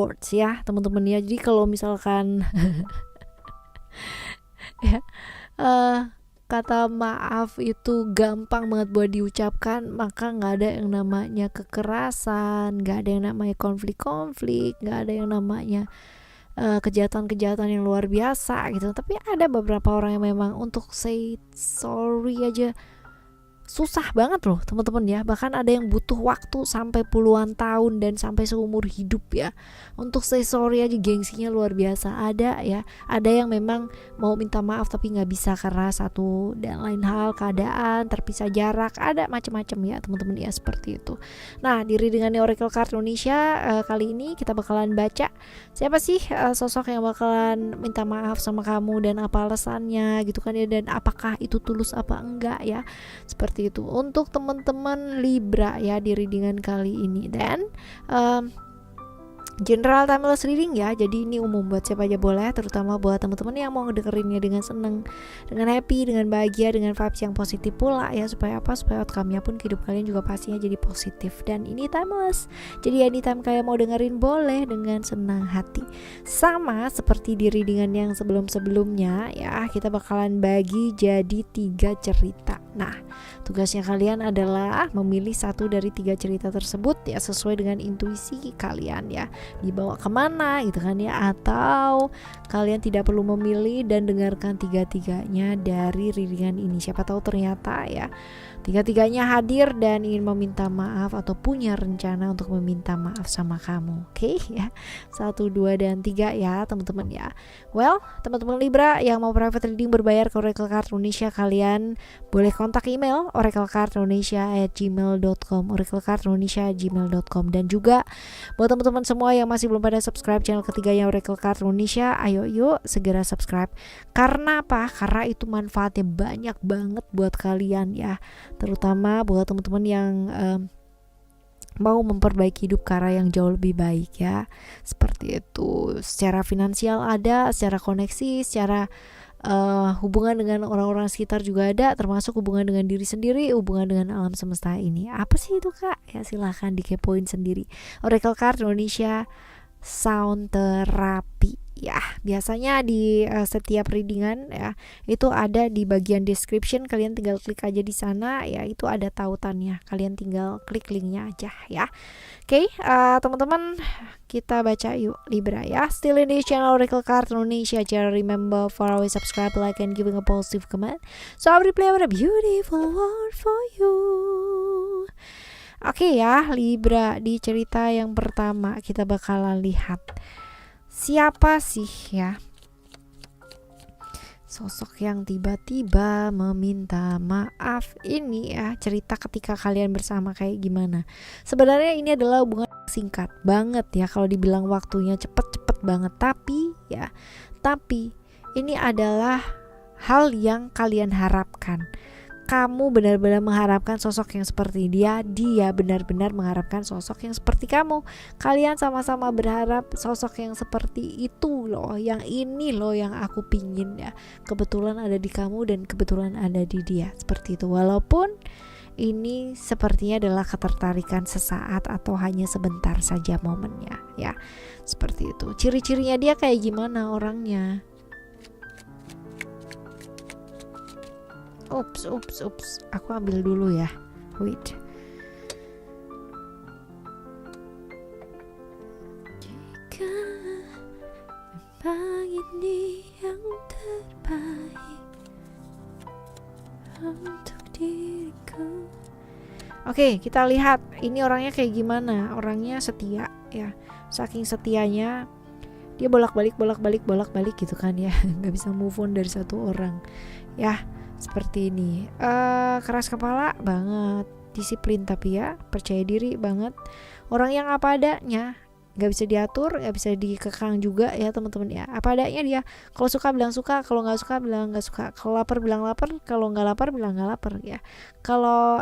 words ya teman-teman ya. Jadi kalau misalkan ya kata maaf itu gampang banget buat diucapkan, maka nggak ada yang namanya kekerasan, nggak ada yang namanya konflik-konflik, nggak ada yang namanya kejahatan-kejahatan yang luar biasa gitu. Tapi ada beberapa orang yang memang untuk say sorry aja susah banget loh teman-teman ya. Bahkan ada yang butuh waktu sampai puluhan tahun dan sampai seumur hidup ya. Untuk say sorry aja gengsinya luar biasa. Ada ya, ada yang memang mau minta maaf tapi gak bisa karena satu dan lain hal, keadaan, terpisah jarak, ada macam-macam ya teman-teman ya, seperti itu. Nah, di Reading Oracle Card Indonesia kali ini kita bakalan baca siapa sih sosok yang bakalan minta maaf sama kamu dan apa alasannya gitu kan ya, dan apakah itu tulus apa enggak ya, seperti itu untuk teman-teman Libra ya di readingan kali ini. Dan general timeless reading ya, jadi ini umum buat siapa aja boleh, terutama buat teman-teman yang mau ngedengerinnya dengan seneng, dengan happy, dengan bahagia, dengan vibes yang positif pula ya, supaya apa, supaya outcome-nya pun kehidupan kalian juga pastinya jadi positif. Dan ini timeless, jadi anytime kalian mau dengerin boleh dengan senang hati. Sama seperti di readingan yang sebelum-sebelumnya ya, kita bakalan bagi jadi 3 cerita. Nah, tugasnya kalian adalah memilih 1 dari 3 cerita tersebut ya, sesuai dengan intuisi kalian ya, dibawa kemana gitu kan ya, atau kalian tidak perlu memilih dan dengarkan 3-tiganya dari readingan ini. Siapa tahu ternyata ya 3-tiganya hadir dan ingin meminta maaf atau punya rencana untuk meminta maaf sama kamu. Oke ya, 1, 2, dan 3 ya teman-teman ya. Well, teman-teman Libra yang mau private reading berbayar ke Oracle Card Indonesia, kalian boleh kontak email oraclecardindonesia@gmail.com, oraclecardindonesia@gmail.com. Dan juga buat teman-teman semua yang masih belum pada subscribe channel ketiganya Oracle Card Indonesia, ayo yuk segera subscribe. Karena apa? Karena itu manfaatnya banyak banget buat kalian ya, terutama buat teman-teman yang mau memperbaiki hidup ke arah yang jauh lebih baik ya, seperti itu. Secara finansial ada, secara koneksi, secara hubungan dengan orang-orang sekitar juga ada, termasuk hubungan dengan diri sendiri, hubungan dengan alam semesta ini. Apa sih itu kak? Ya silahkan dikepoin sendiri. Oracle Card Indonesia Sound Therapy ya, biasanya di setiap readingan ya itu ada di bagian description, kalian tinggal klik aja di sana ya, itu ada tautannya, kalian tinggal klik linknya aja ya. Oke, teman-teman, kita baca yuk Libra ya. Still in this channel Oracle Card Indonesia, just remember for always subscribe, like, and giving a positive comment, so I will play with a beautiful word for you. Oke ya Libra, di cerita yang pertama kita bakalan lihat siapa sih ya sosok yang tiba-tiba meminta maaf ini ya. Cerita ketika kalian bersama kayak gimana. Sebenarnya ini adalah hubungan singkat banget ya, kalau dibilang waktunya cepet banget, tapi ini adalah hal yang kalian harapkan. Kamu benar-benar mengharapkan sosok yang seperti dia benar-benar mengharapkan sosok yang seperti kamu. Kalian sama-sama berharap sosok yang seperti itu loh, yang ini loh yang aku pingin ya. Kebetulan ada di kamu dan kebetulan ada di dia, seperti itu. Walaupun ini sepertinya adalah ketertarikan sesaat atau hanya sebentar saja momennya ya, seperti itu. Ciri-cirinya dia kayak gimana orangnya? Ups, aku ambil dulu ya. Wait. Jika memang ini yang terbaik untuk diriku. Oke, kita lihat ini orangnya kayak gimana. Orangnya setia ya. Saking setianya dia bolak-balik gitu kan ya. Gak bisa move on dari satu orang ya. Seperti ini, keras kepala banget, disiplin tapi ya, percaya diri banget, orang yang apa adanya, gak bisa diatur, gak bisa dikekang juga ya teman-teman ya. Apa adanya dia, kalau suka bilang suka, kalau gak suka bilang gak suka, kalau lapar bilang lapar, kalau gak lapar bilang gak lapar ya. Kalau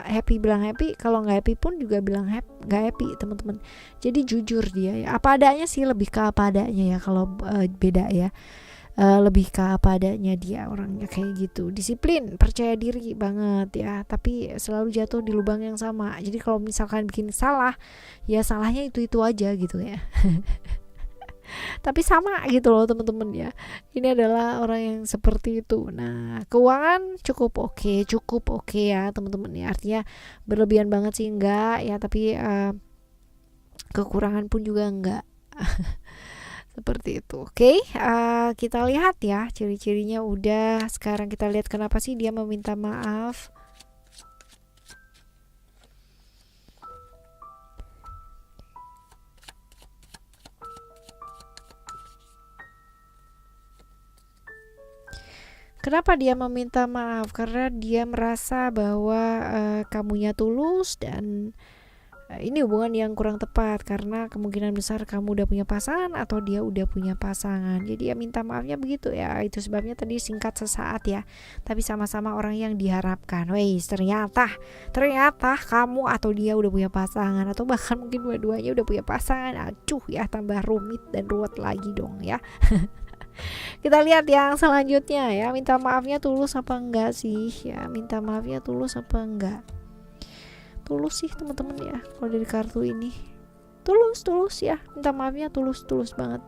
happy bilang happy, kalau gak happy pun juga bilang gak happy teman-teman. Jadi jujur dia ya, apa adanya sih, lebih ke apa adanya ya kalau beda ya. lebih ke apa adanya dia orangnya kayak gitu, disiplin, percaya diri banget ya, tapi selalu jatuh di lubang yang sama. Jadi kalau misalkan bikin salah, ya salahnya itu aja gitu ya. Tapi sama gitu loh teman-teman ya. Ini adalah orang yang seperti itu. Nah, keuangan cukup oke ya teman-teman ya. Artinya berlebihan banget sih enggak ya, tapi kekurangan pun juga enggak. Seperti itu. Oke, kita lihat ya ciri-cirinya udah. Sekarang kita lihat kenapa sih dia meminta maaf. Kenapa dia meminta maaf? Karena dia merasa bahwa kamunya tulus dan ini hubungan yang kurang tepat karena kemungkinan besar kamu udah punya pasangan atau dia udah punya pasangan. Jadi ya minta maafnya begitu ya. Itu sebabnya tadi singkat sesaat ya. Tapi sama-sama orang yang diharapkan. Weis, ternyata kamu atau dia udah punya pasangan atau bahkan mungkin dua-duanya udah punya pasangan. Acuh ya, tambah rumit dan ruwet lagi dong ya. Kita lihat yang selanjutnya ya. Minta maafnya tulus apa enggak sih? Ya, minta maafnya tulus apa enggak? Tulus sih teman-teman ya, kalau dari kartu ini tulus ya, minta maafnya tulus banget.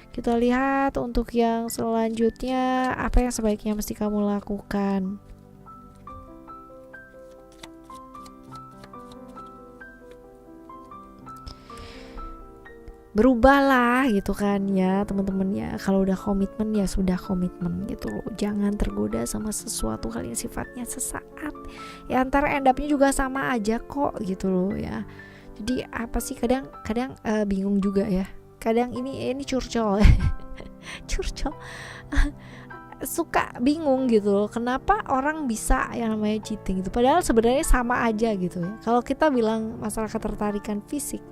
Kita lihat untuk yang selanjutnya, apa yang sebaiknya mesti kamu lakukan. Berubahlah gitu kan ya teman-teman ya. Kalau udah komitmen ya sudah komitmen gitu loh, jangan tergoda sama sesuatu hal yang sifatnya sesaat ya, antar end up-nya juga sama aja kok gitu loh ya. Jadi apa sih kadang bingung juga ya, kadang ini curcol curcol suka bingung gitu loh, kenapa orang bisa yang namanya cheating itu, padahal sebenarnya sama aja gitu ya. Kalau kita bilang masalah ketertarikan fisik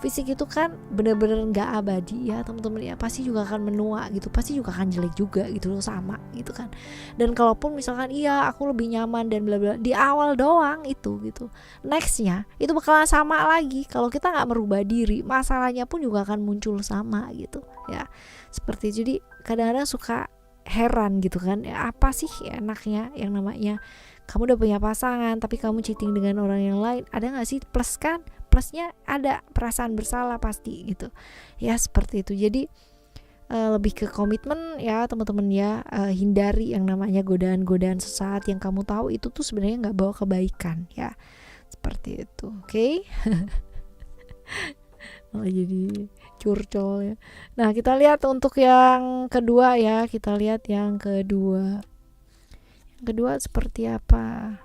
itu kan bener-bener nggak abadi ya teman-teman ya, pasti juga akan menua gitu, pasti juga akan jelek juga gitu loh, sama gitu kan. Dan kalaupun misalkan iya aku lebih nyaman dan bla bla di awal doang itu gitu, nextnya itu bakalan sama lagi. Kalau kita nggak merubah diri, masalahnya pun juga akan muncul sama gitu ya, seperti itu. Jadi kadang-kadang suka heran gitu kan ya, apa sih enaknya yang namanya kamu udah punya pasangan tapi kamu cheating dengan orang yang lain, ada gak sih plus? Kan plusnya ada perasaan bersalah pasti gitu ya, seperti itu. Jadi lebih ke komitmen ya teman-teman ya. Hindari yang namanya godaan-godaan sesaat yang kamu tahu itu tuh sebenarnya nggak bawa kebaikan ya, seperti itu. Oke. Malah jadi curcol ya. Nah kita lihat untuk yang kedua ya, kita lihat yang kedua seperti apa.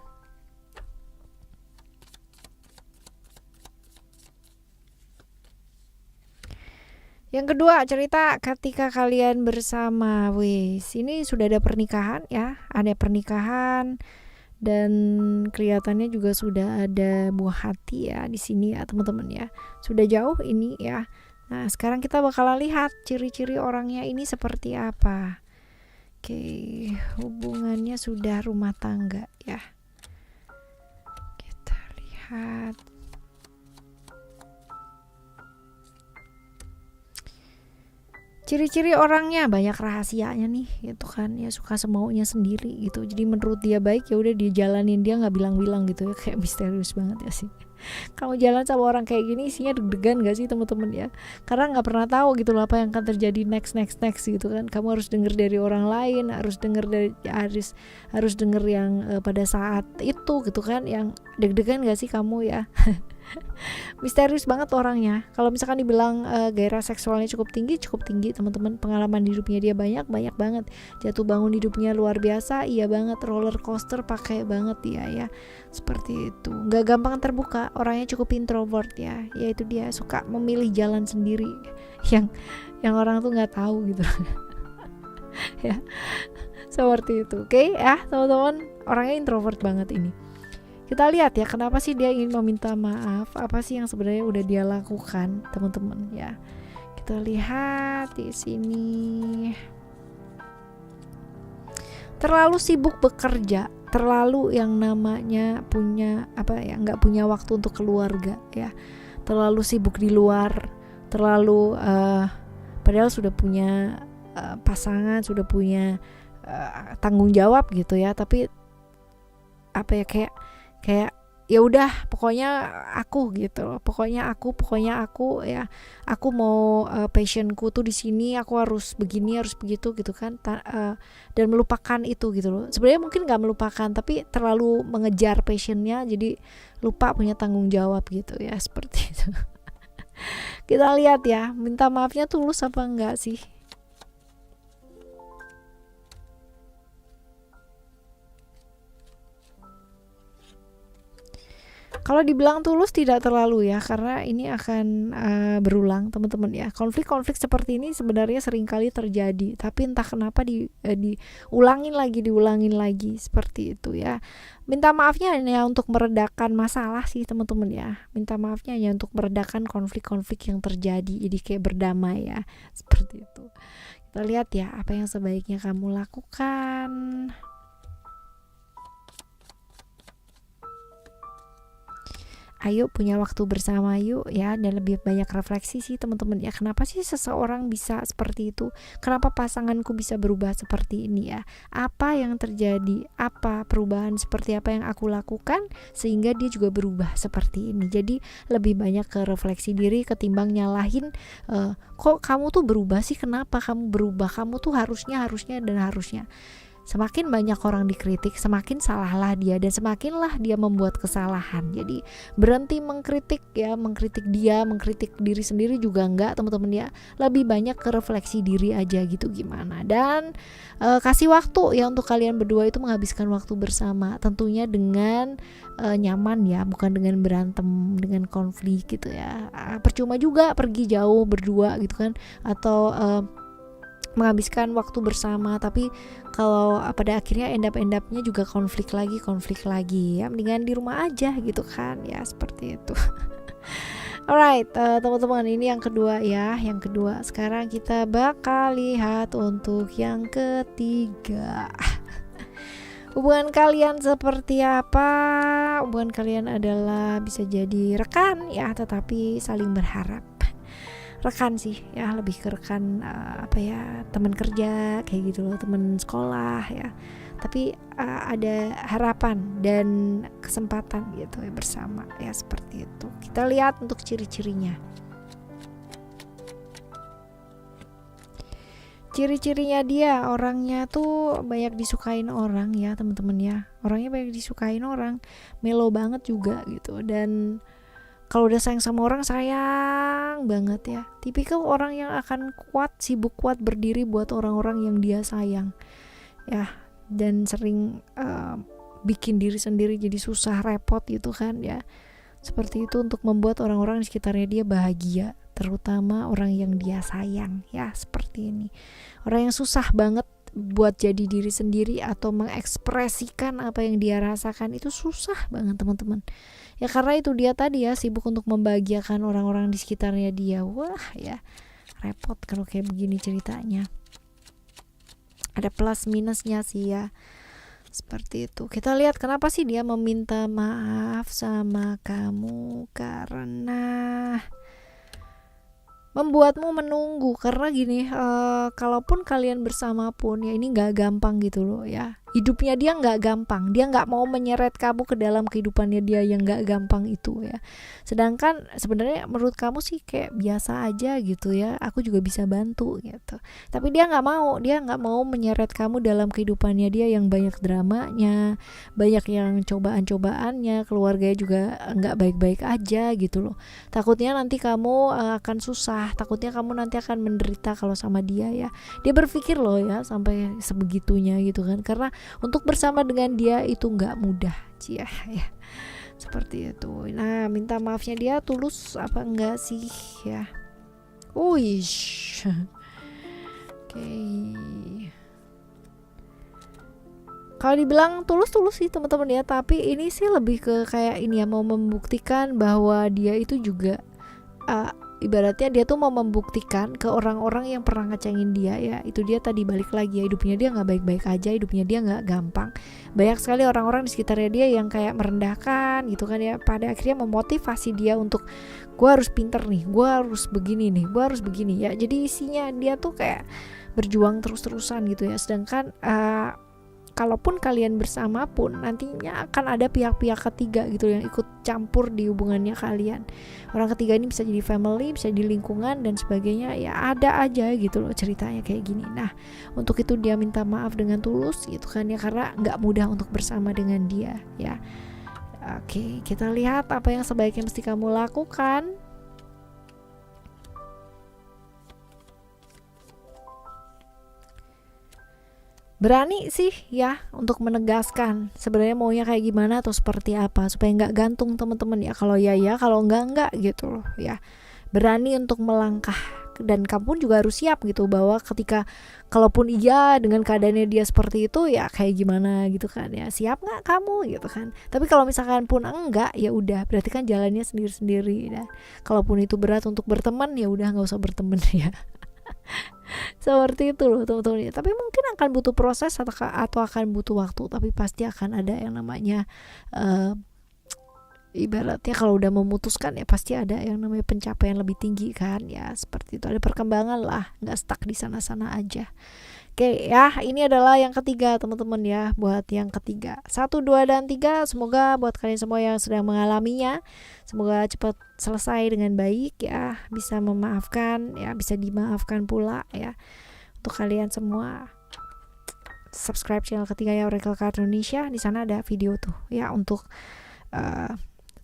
Yang kedua cerita ketika kalian bersama, wis ini sudah ada pernikahan ya, ada pernikahan dan kelihatannya juga sudah ada buah hati ya di sini ya teman-teman ya, sudah jauh ini ya. Nah sekarang kita bakalan lihat ciri-ciri orangnya ini seperti apa. Oke, hubungannya sudah rumah tangga ya, kita lihat. Ciri-ciri orangnya banyak rahasianya nih gitu kan ya, suka semaunya sendiri gitu. Jadi menurut dia baik ya udah dia jalanin, dia nggak bilang-bilang gitu ya, kayak misterius banget ya sih. Kamu jalan sama orang kayak gini isinya deg-degan gak sih teman-teman ya, karena nggak pernah tahu gitu loh apa yang akan terjadi next gitu kan. Kamu harus denger dari orang lain, harus denger yang pada saat itu gitu kan, yang deg-degan gak sih kamu ya. Misterius banget orangnya. Kalau misalkan dibilang gairah seksualnya cukup tinggi teman-teman. Pengalaman hidupnya dia banyak banget. Jatuh bangun hidupnya luar biasa, iya banget. Roller coaster pakai banget dia ya, seperti itu. Nggak gampang terbuka, orangnya cukup introvert ya. Yaitu dia suka memilih jalan sendiri yang orang tuh nggak tahu gitu. Ya seperti itu. Oke ya teman-teman, orangnya introvert banget ini. Kita lihat ya kenapa sih dia ingin meminta maaf, apa sih yang sebenarnya udah dia lakukan teman-teman ya. Kita lihat di sini, terlalu sibuk bekerja, terlalu yang namanya punya apa ya, nggak punya waktu untuk keluarga ya, terlalu sibuk di luar, terlalu padahal sudah punya pasangan, sudah punya tanggung jawab gitu ya, tapi apa ya, kayak ya udah pokoknya aku gitu loh, pokoknya aku ya, aku mau passionku tuh di sini, aku harus begini harus begitu gitu kan, dan melupakan itu gitu loh. Sebenarnya mungkin nggak melupakan, tapi terlalu mengejar passionnya jadi lupa punya tanggung jawab gitu ya, seperti itu. Kita lihat ya, minta maafnya tulus apa enggak sih. Kalau dibilang tulus tidak terlalu ya, karena ini akan berulang teman-teman ya. Konflik-konflik seperti ini sebenarnya sering kali terjadi, tapi entah kenapa diulangin lagi seperti itu ya. Minta maafnya hanya untuk meredakan masalah sih teman-teman ya. Minta maafnya hanya untuk meredakan konflik-konflik yang terjadi, jadi kayak berdamai ya, seperti itu. Kita lihat ya apa yang sebaiknya kamu lakukan. Ayo punya waktu bersama yuk ya, dan lebih banyak refleksi sih teman-teman ya. Kenapa sih seseorang bisa seperti itu? Kenapa pasanganku bisa berubah seperti ini ya? Apa yang terjadi? Apa perubahan seperti apa yang aku lakukan sehingga dia juga berubah seperti ini? Jadi lebih banyak ke refleksi diri ketimbang nyalahin kok kamu tuh berubah sih? Kenapa kamu berubah? Kamu tuh harusnya. Semakin banyak orang dikritik, semakin salahlah dia, dan semakinlah dia membuat kesalahan. Jadi berhenti mengkritik ya, mengkritik diri sendiri juga enggak teman-teman ya. Lebih banyak ke refleksi diri aja gitu gimana. Dan kasih waktu ya untuk kalian berdua itu menghabiskan waktu bersama, tentunya dengan nyaman ya, bukan dengan berantem, dengan konflik gitu ya. Percuma juga pergi jauh berdua gitu kan, atau menghabiskan waktu bersama, tapi kalau pada akhirnya endapnya juga konflik lagi ya, mendingan di rumah aja gitu kan ya, seperti itu. Alright, teman-teman, ini yang kedua ya. Yang kedua, sekarang kita bakal lihat untuk yang ketiga. Hubungan kalian seperti apa? Hubungan kalian adalah bisa jadi rekan ya, tetapi saling berharap. Rekan sih ya, lebih ke rekan teman kerja kayak gitu loh, teman sekolah ya, tapi ada harapan dan kesempatan gitu ya bersama ya, seperti itu. Kita lihat untuk ciri-cirinya. Ciri-cirinya dia orangnya tuh banyak disukain orang ya teman-teman ya, orangnya banyak disukain orang, melo banget juga gitu, dan kalau udah sayang sama orang sayang banget ya. Tipikal orang yang akan sibuk kuat berdiri buat orang-orang yang dia sayang ya, dan sering bikin diri sendiri jadi susah repot gitu kan ya. Seperti itu untuk membuat orang-orang di sekitarnya dia bahagia, terutama orang yang dia sayang ya, seperti ini. Orang yang susah banget buat jadi diri sendiri atau mengekspresikan apa yang dia rasakan, itu susah banget teman-teman ya, karena itu dia tadi ya, sibuk untuk membahagiakan orang-orang di sekitarnya dia. Wah ya, repot kalau kayak begini ceritanya. Ada plus minusnya sih ya, seperti itu. Kita lihat kenapa sih dia meminta maaf sama kamu, karena membuatmu menunggu. Karena gini, kalaupun kalian bersama pun ya, ini gak gampang gitu loh ya. Hidupnya dia gak gampang, dia gak mau menyeret kamu ke dalam kehidupannya dia yang gak gampang itu ya. Sedangkan sebenarnya menurut kamu sih kayak biasa aja gitu ya, aku juga bisa bantu gitu. Tapi dia gak mau menyeret kamu dalam kehidupannya dia yang banyak dramanya, banyak yang cobaan-cobaannya, keluarganya juga gak baik-baik aja gitu loh. Takutnya nanti kamu akan susah, takutnya kamu nanti akan menderita kalau sama dia ya. Dia berpikir loh ya sampai sebegitunya gitu kan, karena untuk bersama dengan dia itu nggak mudah ya, seperti itu. Nah, minta maafnya dia tulus apa enggak sih ya? Uish. Oke. Kalau dibilang tulus sih teman-teman ya, tapi ini sih lebih ke kayak ini ya, mau membuktikan bahwa dia itu juga ibaratnya dia tuh mau membuktikan ke orang-orang yang pernah ngecengin dia ya. Itu dia tadi, balik lagi ya, hidupnya dia gak baik-baik aja, hidupnya dia gak gampang. Banyak sekali orang-orang di sekitarnya dia yang kayak merendahkan gitu kan ya. Pada akhirnya memotivasi dia untuk gue harus pinter nih, gue harus begini nih, gue harus begini ya. Jadi isinya dia tuh kayak berjuang terus-terusan gitu ya. Sedangkan kalaupun kalian bersama pun nantinya akan ada pihak-pihak ketiga gitu yang ikut campur di hubungannya kalian. Orang ketiga ini bisa jadi family, bisa di lingkungan dan sebagainya, ya ada aja gitu loh ceritanya kayak gini. Nah, untuk itu dia minta maaf dengan tulus gitu kan ya, karena nggak mudah untuk bersama dengan dia ya. Oke, kita lihat apa yang sebaiknya mesti kamu lakukan. Berani sih ya untuk menegaskan sebenarnya maunya kayak gimana atau seperti apa, supaya nggak gantung teman-teman ya. Kalau ya kalau enggak gitu loh ya. Berani untuk melangkah, dan kamu pun juga harus siap gitu bahwa ketika kalaupun iya dengan keadaannya dia seperti itu ya kayak gimana gitu kan ya, siap nggak kamu gitu kan. Tapi kalau misalkan pun enggak, ya udah berarti kan jalannya sendiri-sendiri. Dan kalaupun itu berat untuk berteman, ya udah nggak usah berteman ya. Seperti itu loh teman-teman. Tapi mungkin akan butuh proses atau akan butuh waktu, tapi pasti akan ada yang namanya ibaratnya kalau udah memutuskan ya pasti ada yang namanya pencapaian lebih tinggi kan ya. Seperti itu, ada perkembangan lah, nggak stuck di sana-sana aja. Oke ya, ini adalah yang ketiga teman-teman ya. Buat yang ketiga 1, 2, dan 3, semoga buat kalian semua yang sedang mengalaminya, semoga cepat selesai dengan baik ya, bisa memaafkan ya, bisa dimaafkan pula ya. Untuk kalian semua, subscribe channel ketiga ya Oracle Card Indonesia. Di sana ada video tuh ya untuk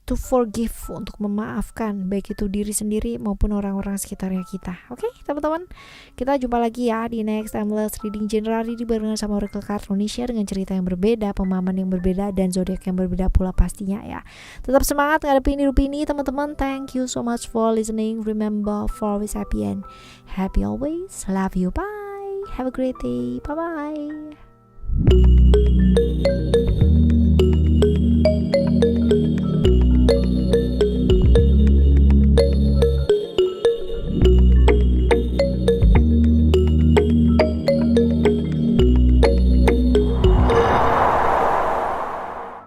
to forgive, untuk memaafkan baik itu diri sendiri maupun orang-orang sekitarnya kita. Oke, teman-teman, kita jumpa lagi ya di next timeless reading January barengan sama Oracle Card Indonesia dengan cerita yang berbeda, pemahaman yang berbeda, dan zodiak yang berbeda pula pastinya ya. Tetap semangat ngadepin hidup ini teman-teman. Thank you so much for listening. Remember, for always happy and happy always. Love you. Bye. Have a great day. Bye bye.